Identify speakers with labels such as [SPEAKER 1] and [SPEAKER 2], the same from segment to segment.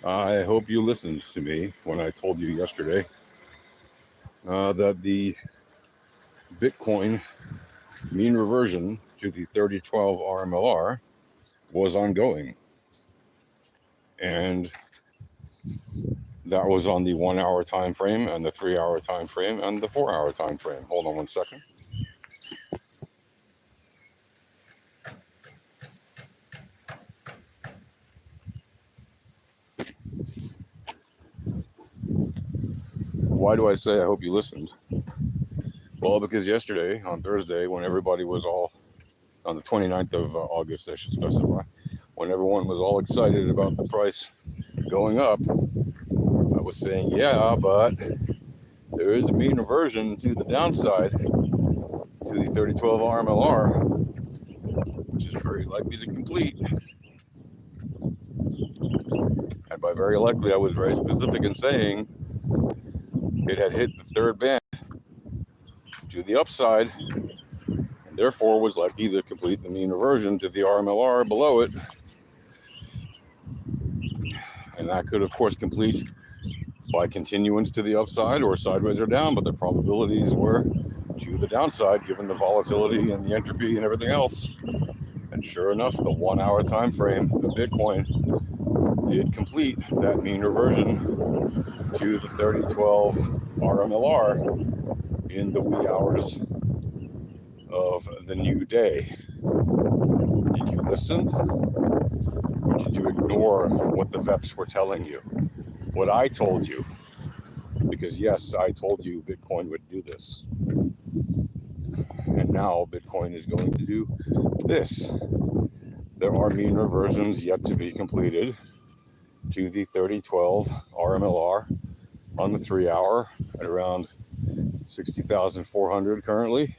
[SPEAKER 1] I hope you listened to me when I told you yesterday that the Bitcoin mean reversion to the 3012 RMLR was ongoing. And that was on the 1 hour time frame and the 3 hour time frame and the 4 hour time frame. Hold on one second. Why do I say I hope you listened? Well, because yesterday, on Thursday, when everybody was all, on the 29th of August, I should specify, when everyone was all excited about the price going up, I was saying, yeah, but there is a mean reversion to the downside to the 3012 RMLR, which is very likely to complete. And by very likely, I was very specific in saying it had hit the third band to the upside, and therefore was likely to complete the mean reversion to the RMLR below it. And that could, of course, complete by continuance to the upside or sideways or down, but the probabilities were to the downside given the volatility and the entropy and everything else. And sure enough, the 1 hour time frame of Bitcoin did complete that mean reversion to the 3012 RMLR in the wee hours of the new day. Did you listen? Or did you ignore what the VEPs were telling you? What I told you? Because yes, I told you Bitcoin would do this. And now Bitcoin is going to do this. There are mean reversions yet to be completed to the 3012 RMLR on the 3 hour at around 60,400 currently,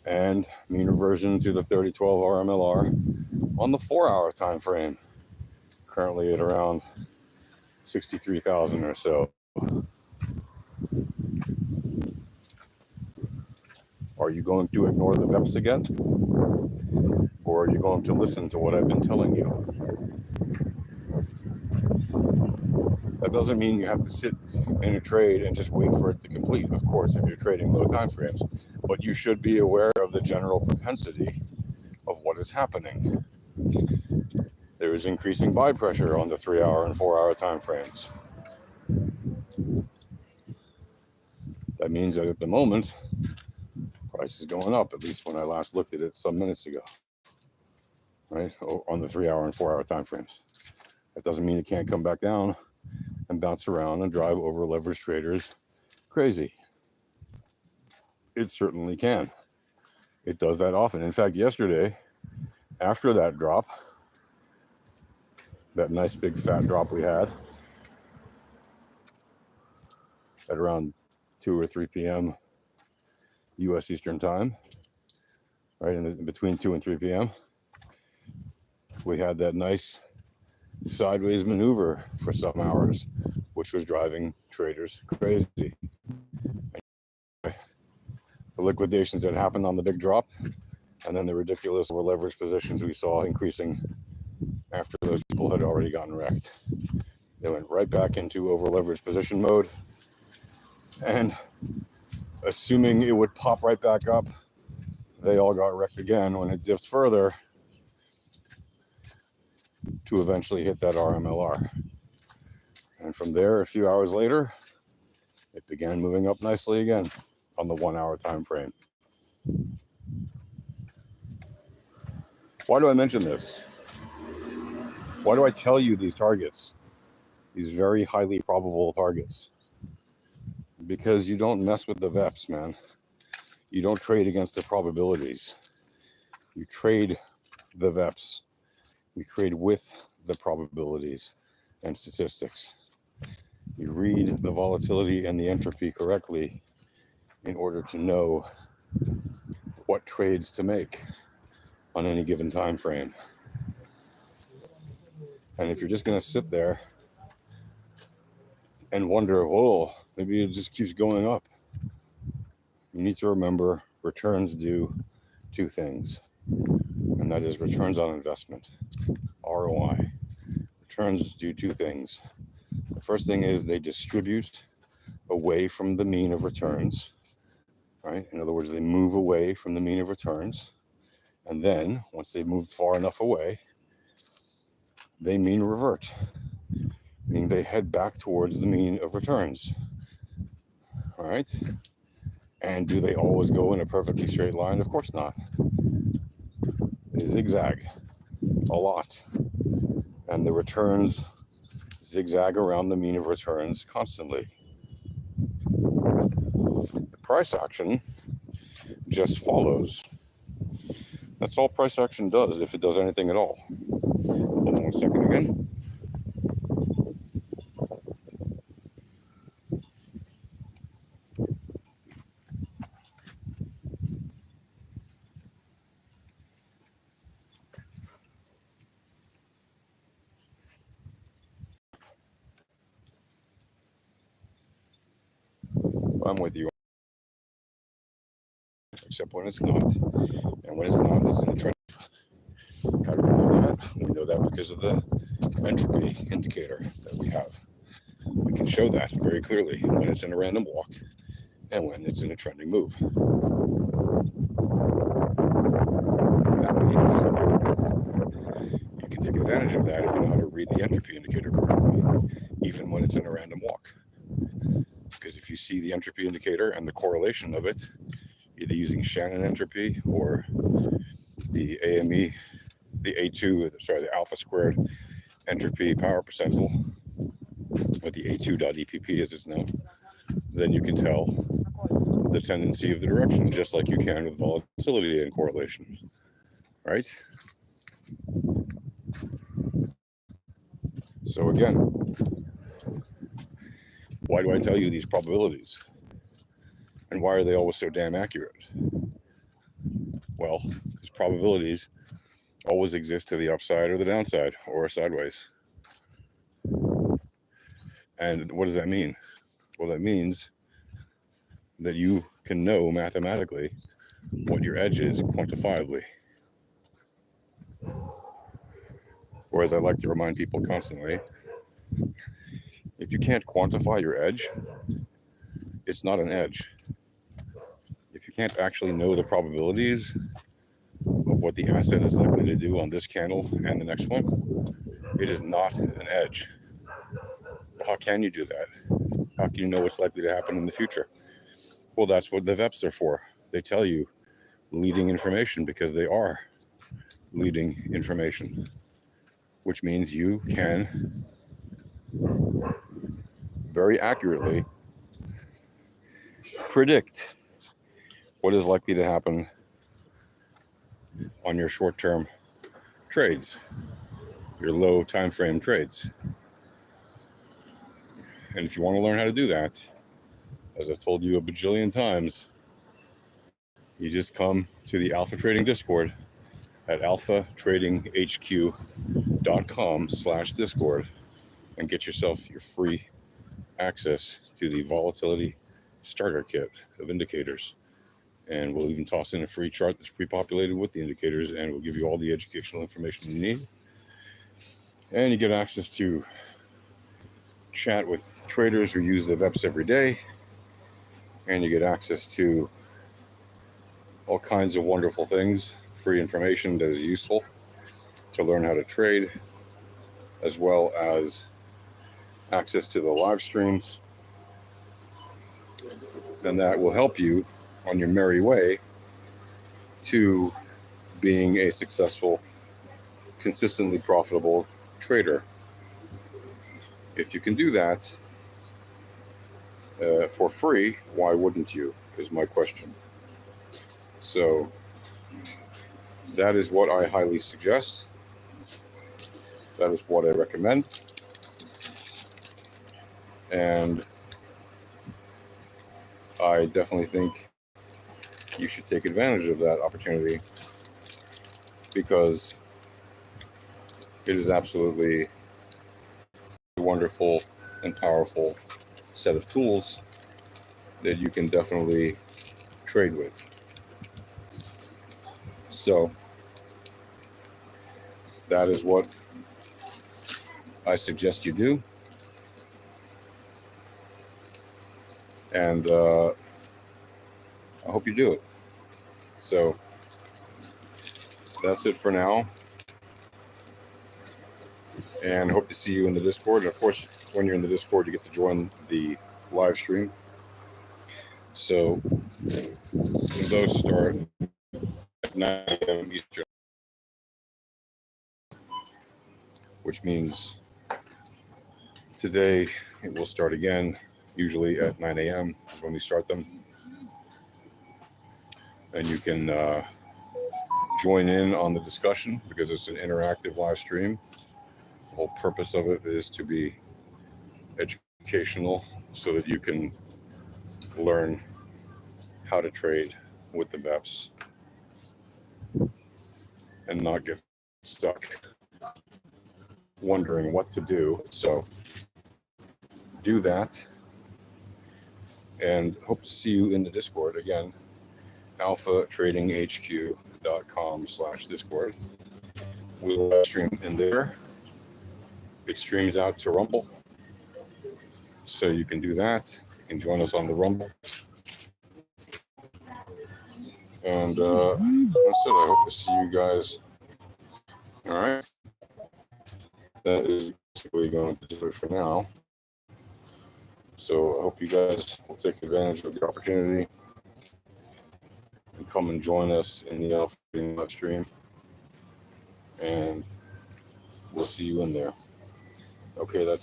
[SPEAKER 1] and mean reversion to the 3012 RMLR on the 4 hour time frame, currently at around 63,000 or so. Are you going to ignore the VEPs again? Or are you going to listen to what I've been telling you? That doesn't mean you have to sit in a trade and just wait for it to complete, of course, if you're trading low time frames. But you should be aware of the general propensity of what is happening. There is increasing buy pressure on the 3 hour and 4 hour time frames. That means that at the moment, price is going up, at least when I last looked at it some minutes ago, right? On the 3 hour and 4 hour time frames. That doesn't mean it can't come back down and bounce around and drive over leveraged traders crazy. It certainly can. It does that often. In fact, yesterday, after that drop, that nice big fat drop we had at around 2 or 3 p.m. U.S. Eastern Time, right in between 2 and 3 p.m., we had that nice sideways maneuver for some hours, which was driving traders crazy. The liquidations that happened on the big drop, and then the ridiculous over leveraged positions we saw increasing after those people had already gotten wrecked. They went right back into over leveraged position mode, and assuming it would pop right back up, they all got wrecked again when it dipped further to eventually hit that RMLR. And from there, a few hours later, it began moving up nicely again on the 1 hour time frame. Why do I mention this? Why do I tell you these targets? These very highly probable targets? Because you don't mess with the VEPs, man. You don't trade against the probabilities. You trade the VEPs. You trade with the probabilities and statistics. You read the volatility and the entropy correctly in order to know what trades to make on any given time frame. And if you're just going to sit there and wonder, oh, maybe it just keeps going up, you need to remember returns do two things, and that is returns on investment, ROI. returns do two things. The first thing is they distribute away from the mean of returns, right? In other words, they move away from the mean of returns. And then once they've moved far enough away, they mean revert, meaning they head back towards the mean of returns, all right? And do they always go in a perfectly straight line? Of course not. They zigzag a lot. And the returns zigzag around the mean of returns constantly. The price action just follows. That's all price action does, if it does anything at all. Hold on 1 second again. I'm with you. Except when it's not. And when it's not, it's in a trend. How do we know that? We know that because of the entropy indicator that we have. We can show that very clearly when it's in a random walk and when it's in a trending move. That means you can take advantage of that if you know how to read the entropy indicator correctly, even when it's in a random walk. Because if you see the entropy indicator and the correlation of it, either using Shannon entropy or the AME, the alpha squared entropy power percentile, or the A2.EPP as it's known, then you can tell the tendency of the direction, just like you can with volatility and correlation, right? So again, why do I tell you these probabilities? And why are they always so damn accurate? Well, because probabilities always exist to the upside or the downside or sideways. And what does that mean? Well, that means that you can know mathematically what your edge is quantifiably. Or as I like to remind people constantly, if you can't quantify your edge, it's not an edge. If you can't actually know the probabilities of what the asset is likely to do on this candle and the next one, it is not an edge. How can you do that? How can you know what's likely to happen in the future? Well, that's what the VEPs are for. They tell you leading information because they are leading information, which means you can very accurately predict what is likely to happen on your short-term trades, your low time frame trades. And if you want to learn how to do that, as I've told you a bajillion times, you just come to the Alpha Trading Discord at alphatradinghq.com/discord and get yourself your free access to the volatility starter kit of indicators. And we'll even toss in a free chart that's pre-populated with the indicators, and we'll give you all the educational information you need. And you get access to chat with traders who use the VEPs every day. And you get access to all kinds of wonderful things, free information that is useful to learn how to trade, as well as access to the live streams. And that will help you on your merry way to being a successful, consistently profitable trader. If you can do that for free, why wouldn't you, is my question. So that is what I highly suggest. That is what I recommend. And I definitely think you should take advantage of that opportunity, because it is absolutely a wonderful and powerful set of tools that you can definitely trade with. So that is what I suggest you do. And I hope you do it. So that's it for now. And hope to see you in the Discord. And of course, when you're in the Discord, you get to join the live stream. So those start at 9 a.m. Eastern, which means today it will start again, usually at 9 a.m. is when we start them. And you can join in on the discussion because it's an interactive live stream. The whole purpose of it is to be educational so that you can learn how to trade with the VEPs and not get stuck wondering what to do. So do that, and hope to see you in the Discord again. alphatradinghq.com/Discord. We'll live stream in there. It streams out to Rumble, so you can do that. You can join us on the Rumble. And that's it. I hope to see you guys. All right. That is basically going to do it for now. So I hope you guys will take advantage of the opportunity and come and join us in the Alpha Trading live stream. And we'll see you in there. Okay, that's